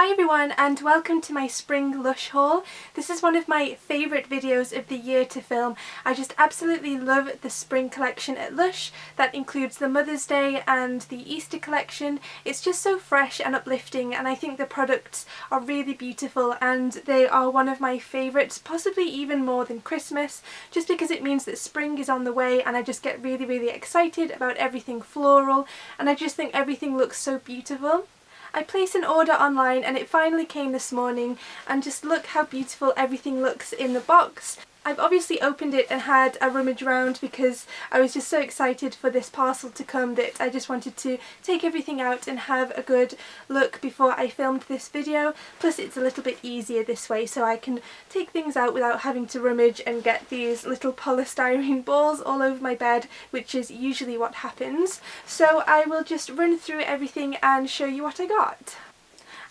Hi everyone and welcome to my spring LUSH haul. This is one of my favourite videos of the year to film. I just absolutely love the spring collection at LUSH. That includes the Mother's Day and the Easter collection. It's just so fresh and uplifting, and I think the products are really beautiful and they are one of my favourites, possibly even more than Christmas, just because it means that spring is on the way and I just get really excited about everything floral, and I just think everything looks so beautiful. I placed an order online and it finally came this morning, and just look how beautiful everything looks in the box. I've obviously opened it and had a rummage around because I was just so excited for this parcel to come that I just wanted to take everything out and have a good look before I filmed this video. Plus it's a little bit easier this way, so I can take things out without having to rummage and get these little polystyrene balls all over my bed, which is usually what happens. So I will just run through everything and show you what I got.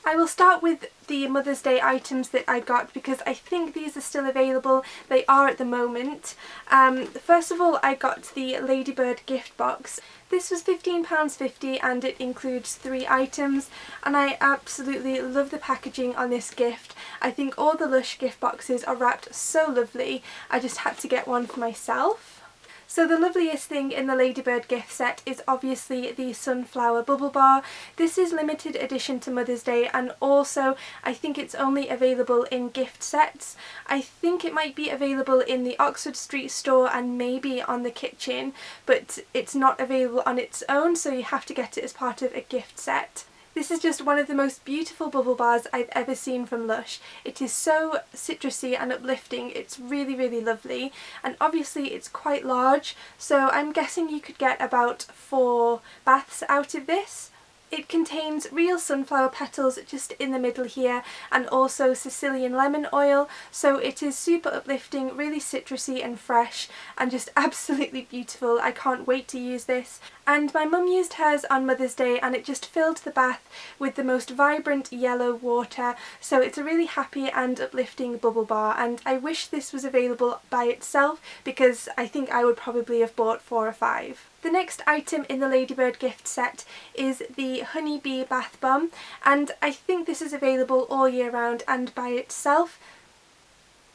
I will start with the Mother's Day items that I got because I think these are still available. They are at the moment. First of all, I got the Ladybird gift box. This was £15.50 and it includes 3 items, and I absolutely love the packaging on this gift. I think all the LUSH gift boxes are wrapped so lovely. I just had to get one for myself. So the loveliest thing in the Ladybird gift set is obviously the Sunflower Bubble Bar. This is limited edition to Mother's Day, and also I think it's only available in gift sets. I think it might be available in the Oxford Street store and maybe on the kitchen, but it's not available on its own, so you have to get it as part of a gift set. This is just one of the most beautiful bubble bars I've ever seen from LUSH. It is so citrusy and uplifting. It's really lovely, and obviously it's quite large, so I'm guessing you could get about 4 baths out of this. It contains real sunflower petals just in the middle here, and also Sicilian lemon oil, so it is super uplifting, really citrusy and fresh, and just absolutely beautiful. I can't wait to use this. And my mum used hers on Mother's Day and it just filled the bath with the most vibrant yellow water, so it's a really happy and uplifting bubble bar, and I wish this was available by itself because I think I would probably have bought 4 or 5. The next item in the Ladybird gift set is the Honeybee Bath Bomb, and I think this is available all year round and by itself.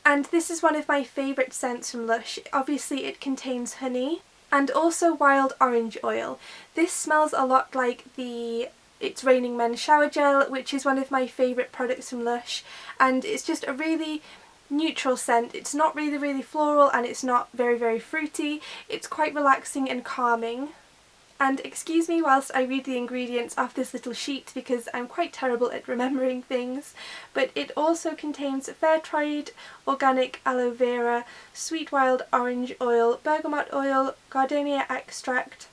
And this is one of my favourite scents from LUSH. Obviously it contains honey and also wild orange oil. This smells a lot like the It's Raining Men shower gel, which is one of my favourite products from LUSH, and it's just a really neutral scent. It's not really floral and it's not very fruity. It's quite relaxing and calming. And excuse me whilst I read the ingredients off this little sheet because I'm quite terrible at remembering things, but it also contains fair-tried organic aloe vera, sweet wild orange oil, bergamot oil, gardenia extract,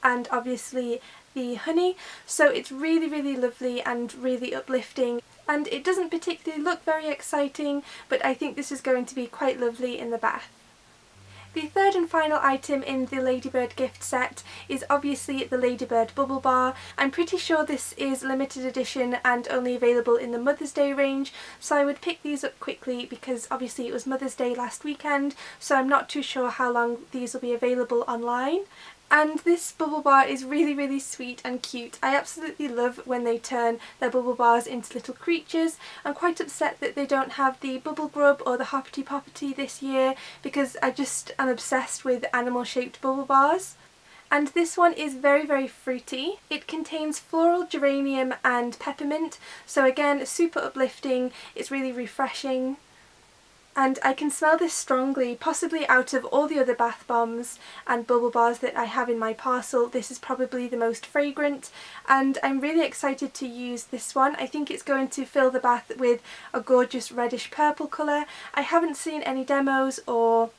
and obviously the honey, so it's really lovely and really uplifting, and it doesn't particularly look very exciting, but I think this is going to be quite lovely in the bath. The third and final item in the Ladybird gift set is obviously the Ladybird Bubble Bar. I'm pretty sure this is limited edition and only available in the Mother's Day range, so I would pick these up quickly because obviously it was Mother's Day last weekend, so I'm not too sure how long these will be available online. And this bubble bar is really sweet and cute. I absolutely love when they turn their bubble bars into little creatures. I'm quite upset that they don't have the Bubble Grub or the Hoppity Poppity this year because I just am obsessed with animal shaped bubble bars. And this one is very fruity. It contains floral geranium and peppermint, so again super uplifting. It's really refreshing. And I can smell this strongly. Possibly out of all the other bath bombs and bubble bars that I have in my parcel, this is probably the most fragrant, and I'm really excited to use this one. I think it's going to fill the bath with a gorgeous reddish purple colour. I haven't seen any demos or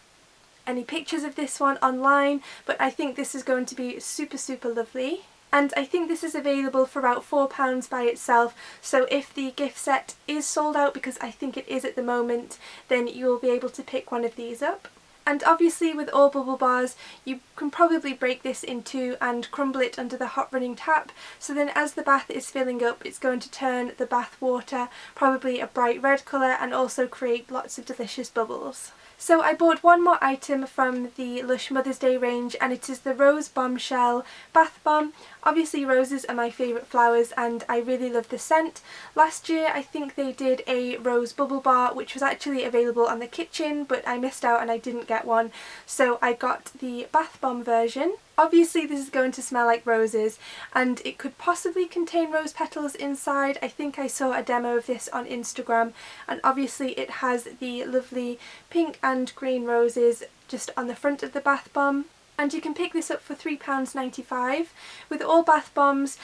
any pictures of this one online, but I think this is going to be super lovely. And I think this is available for about £4 by itself, so if the gift set is sold out, because I think it is at the moment, then you will be able to pick one of these up. And obviously with all bubble bars you can probably break this in 2 and crumble it under the hot running tap, so then as the bath is filling up it's going to turn the bath water probably a bright red colour and also create lots of delicious bubbles. So I bought one more item from the LUSH Mother's Day range, and it is the Rose Bombshell Bath Bomb. Obviously roses are my favourite flowers and I really love the scent. Last year I think they did a rose bubble bar which was actually available on the kitchen, but I missed out and I didn't get one, so I got the bath bomb version. Obviously this is going to smell like roses and it could possibly contain rose petals inside. I think I saw a demo of this on Instagram, and obviously it has the lovely pink and green roses just on the front of the bath bomb. And you can pick this up for £3.95. With all bath bombs,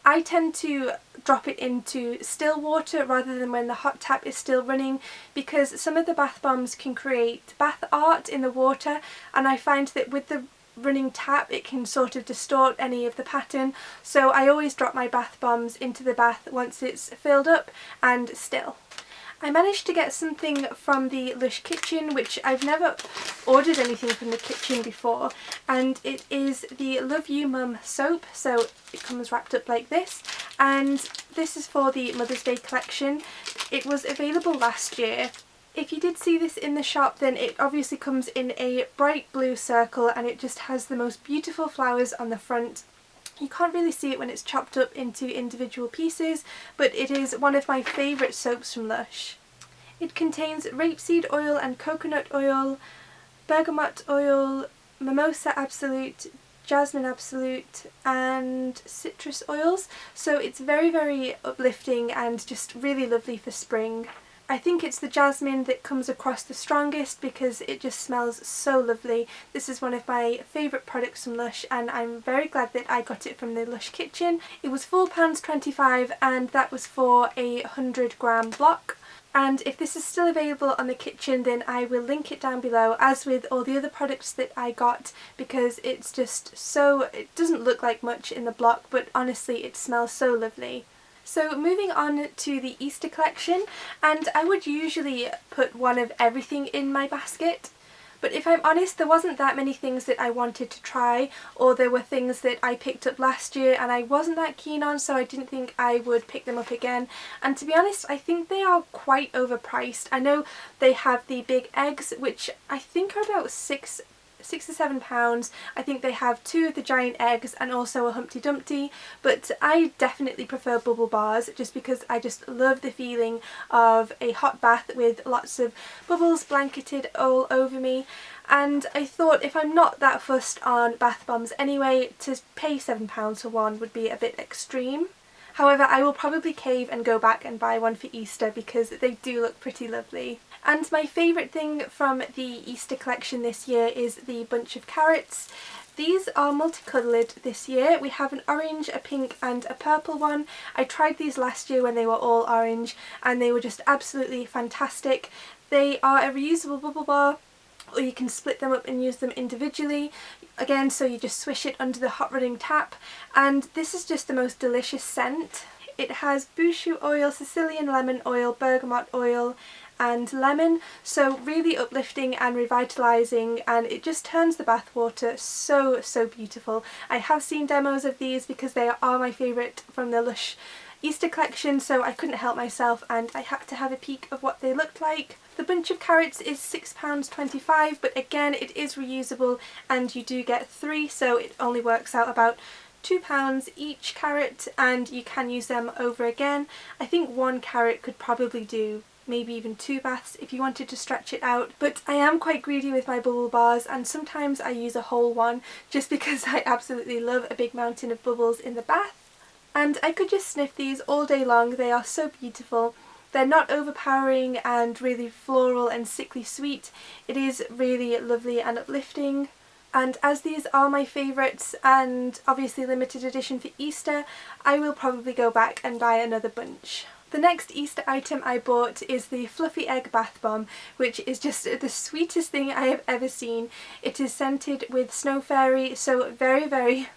I tend to drop it into still water rather than when the hot tap is still running, because some of the bath bombs can create bath art in the water, and I find that with the running tap it can sort of distort any of the pattern, so I always drop my bath bombs into the bath once it's filled up and still. I managed to get something from the Lush kitchen, which I've never ordered anything from the kitchen before, and it is the Love You Mum soap. So it comes wrapped up like this, and this is for the Mother's Day collection. It was available last year. If you did see this in the shop, then it obviously comes in a bright blue circle and it just has the most beautiful flowers on the front. You can't really see it when it's chopped up into individual pieces, but it is one of my favourite soaps from Lush. It contains rapeseed oil and coconut oil, bergamot oil, mimosa absolute, jasmine absolute and citrus oils, so it's very, very uplifting and just really lovely for spring. I think it's the jasmine that comes across the strongest because it just smells so lovely. This is one of my favourite products from Lush and I'm very glad that I got it from the Lush kitchen. It was £4.25 and that was for a 100-gram block. And if this is still available on the kitchen, then I will link it down below, as with all the other products that I got, because it's just so, it doesn't look like much in the block, but honestly it smells so lovely. So moving on to the Easter collection, and I would usually put one of everything in my basket, but if I'm honest, there wasn't that many things that I wanted to try, or there were things that I picked up last year and I wasn't that keen on, so I didn't think I would pick them up again. And to be honest, I think they are quite overpriced. I know they have the big eggs, which I think are about £6 to £7. I think they have 2 of the giant eggs and also a Humpty Dumpty, but I definitely prefer bubble bars just because I just love the feeling of a hot bath with lots of bubbles blanketed all over me. And I thought, if I'm not that fussed on bath bombs anyway, to pay £7 for one would be a bit extreme. However, I will probably cave and go back and buy one for Easter because they do look pretty lovely. And my favourite thing from the Easter collection this year is the bunch of carrots. These are multicoloured this year. We have an orange, a pink and a purple one. I tried these last year when they were all orange and they were just absolutely fantastic. They are a reusable bubble bar, or you can split them up and use them individually. Again, so you just swish it under the hot running tap, and this is just the most delicious scent. It has bushu oil, Sicilian lemon oil, bergamot oil and lemon, so really uplifting and revitalising, and it just turns the bath water so beautiful. I have seen demos of these because they are my favourite from the Lush Easter collection, so I couldn't help myself and I had to have a peek of what they looked like. The bunch of carrots is £6.25, but again it is reusable and you do get 3, so it only works out about £2 each carrot, and you can use them over again. I think 1 carrot could probably do maybe even 2 baths if you wanted to stretch it out, but I am quite greedy with my bubble bars and sometimes I use a whole one just because I absolutely love a big mountain of bubbles in the bath. And I could just sniff these all day long. They are so beautiful. They're not overpowering and really floral and sickly sweet. It is really lovely and uplifting. And as these are my favourites and obviously limited edition for Easter, I will probably go back and buy another bunch. The next Easter item I bought is the Fluffy Egg Bath Bomb, which is just the sweetest thing I have ever seen. It is scented with Snow Fairy, so very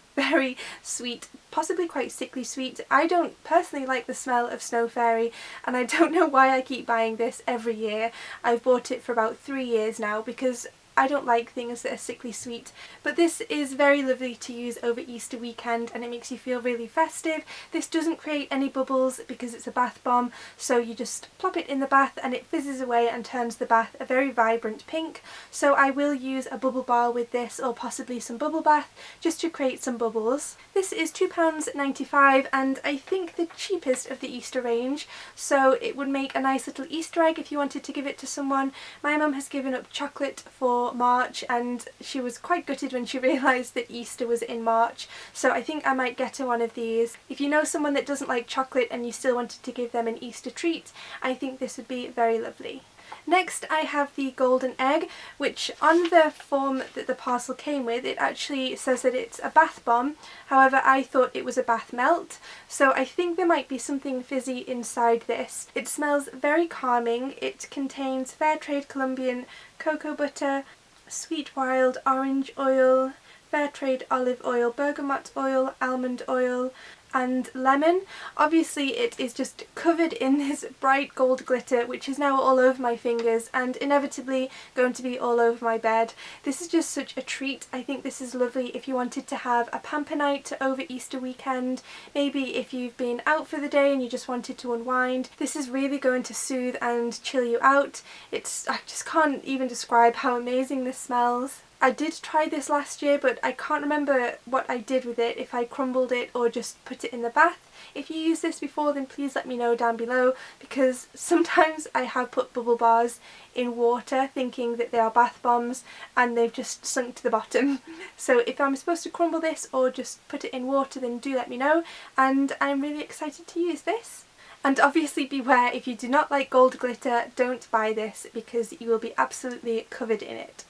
sweet, possibly quite sickly sweet. I don't personally like the smell of Snow Fairy and I don't know why I keep buying this every year. I've bought it for about 3 years now because I don't like things that are sickly sweet, but this is very lovely to use over Easter weekend and it makes you feel really festive. This doesn't create any bubbles because it's a bath bomb, so you just plop it in the bath and it fizzes away and turns the bath a very vibrant pink. So I will use a bubble bar with this, or possibly some bubble bath, just to create some bubbles. This is £2.95 and I think the cheapest of the Easter range, so it would make a nice little Easter egg if you wanted to give it to someone. My mum has given up chocolate for March and she was quite gutted when she realised that Easter was in March, so I think I might get her one of these. If you know someone that doesn't like chocolate and you still wanted to give them an Easter treat, I think this would be very lovely. Next I have the golden egg, which on the form that the parcel came with it actually says that it's a bath bomb. However, I thought it was a bath melt, so I think there might be something fizzy inside this. It smells very calming. It contains fair trade Colombian cocoa butter, sweet wild orange oil, fair trade olive oil, bergamot oil, almond oil and lemon. Obviously it is just covered in this bright gold glitter which is now all over my fingers and inevitably going to be all over my bed. This is just such a treat. I think this is lovely if you wanted to have a pamper night over Easter weekend, maybe if you've been out for the day and you just wanted to unwind. This is really going to soothe and chill you out. I just can't even describe how amazing this smells. I did try this last year, but I can't remember what I did with it, if I crumbled it or just put it in the bath. If you used this before, then please let me know down below, because sometimes I have put bubble bars in water thinking that they are bath bombs and they've just sunk to the bottom. So if I'm supposed to crumble this or just put it in water, then do let me know, and I'm really excited to use this. And obviously beware, if you do not like gold glitter, don't buy this because you will be absolutely covered in it.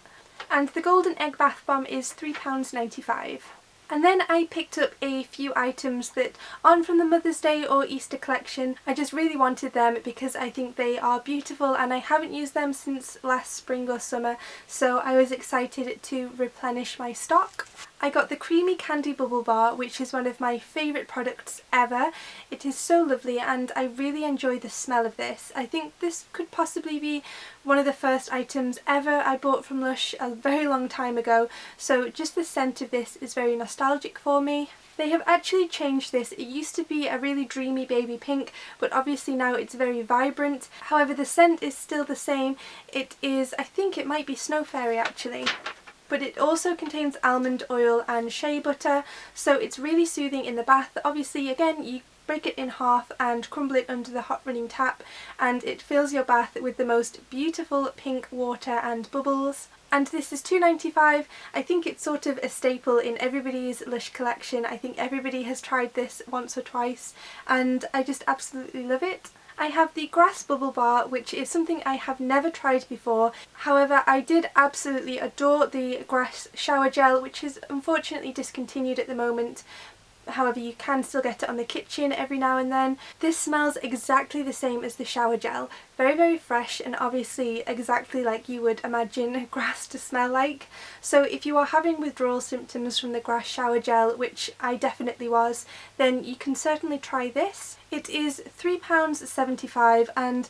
And the golden egg bath bomb is £3.95. And then I picked up a few items that aren't from the Mother's Day or Easter collection. I just really wanted them because I think they are beautiful and I haven't used them since last spring or summer, so I was excited to replenish my stock. I got the Creamy Candy Bubble Bar, which is one of my favourite products ever. It is so lovely and I really enjoy the smell of this. I think this could possibly be one of the first items ever I bought from Lush a very long time ago, so just the scent of this is very nostalgic for me. They have actually changed this. It used to be a really dreamy baby pink, but obviously now it's very vibrant. However, the scent is still the same. It is, I think it might be Snow Fairy actually. But it also contains almond oil and shea butter, so it's really soothing in the bath. Obviously, again, you break it in half and crumble it under the hot running tap and it fills your bath with the most beautiful pink water and bubbles. And this is £2.95. I think it's sort of a staple in everybody's Lush collection. I think everybody has tried this once or twice and I just absolutely love it. I have the Grass Bubble Bar, which is something I have never tried before. However, I did absolutely adore the Grass Shower Gel, which is unfortunately discontinued at the moment. However, you can still get it on the kitchen every now and then. This smells exactly the same as the shower gel. Very, very fresh and obviously exactly like you would imagine grass to smell like. So if you are having withdrawal symptoms from the Grass Shower Gel, which I definitely was, then you can certainly try this. It is £3.75 and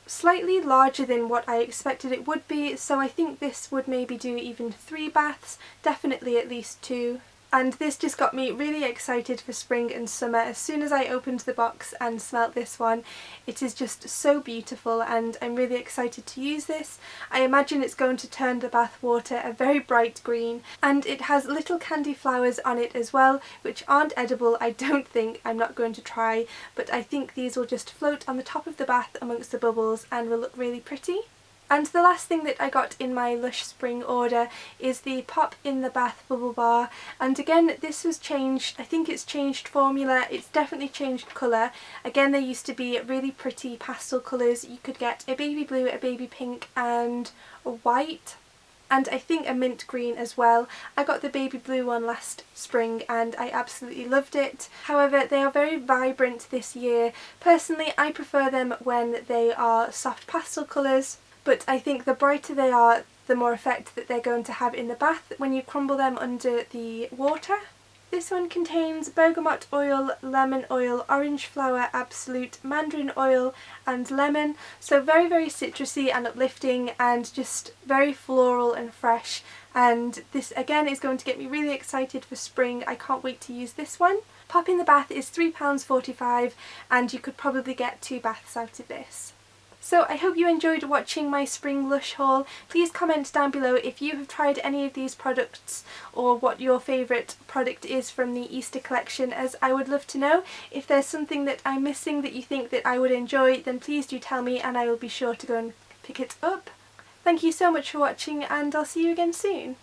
slightly larger than what I expected it would be, so I think this would maybe do even 3 baths, definitely at least 2. And this just got me really excited for spring and summer. As soon as I opened the box and smelt this one, it is just so beautiful and I'm really excited to use this. I imagine it's going to turn the bath water a very bright green, and it has little candy flowers on it as well, which aren't edible, I don't think. I'm not going to try, but I think these will just float on the top of the bath amongst the bubbles and will look really pretty. And the last thing that I got in my Lush spring order is the Pop in the Bath Bubble Bar, and again this was changed. I think it's changed formula, it's definitely changed colour. Again, there used to be really pretty pastel colours. You could get a baby blue, a baby pink and a white, and I think a mint green as well. I got the baby blue one last spring and I absolutely loved it. However, they are very vibrant this year. Personally, I prefer them when they are soft pastel colours. But I think the brighter they are, the more effect that they're going to have in the bath when you crumble them under the water. This one contains bergamot oil, lemon oil, orange flower, absolute, mandarin oil and lemon. So very, very citrusy and uplifting and just very floral and fresh. And this again is going to get me really excited for spring. I can't wait to use this one. Pop in the bath is £3.45 and you could probably get 2 baths out of this. So I hope you enjoyed watching my spring Lush haul. Please comment down below if you have tried any of these products or what your favourite product is from the Easter collection, as I would love to know. If there's something that I'm missing that you think that I would enjoy, then please do tell me and I will be sure to go and pick it up. Thank you so much for watching and I'll see you again soon.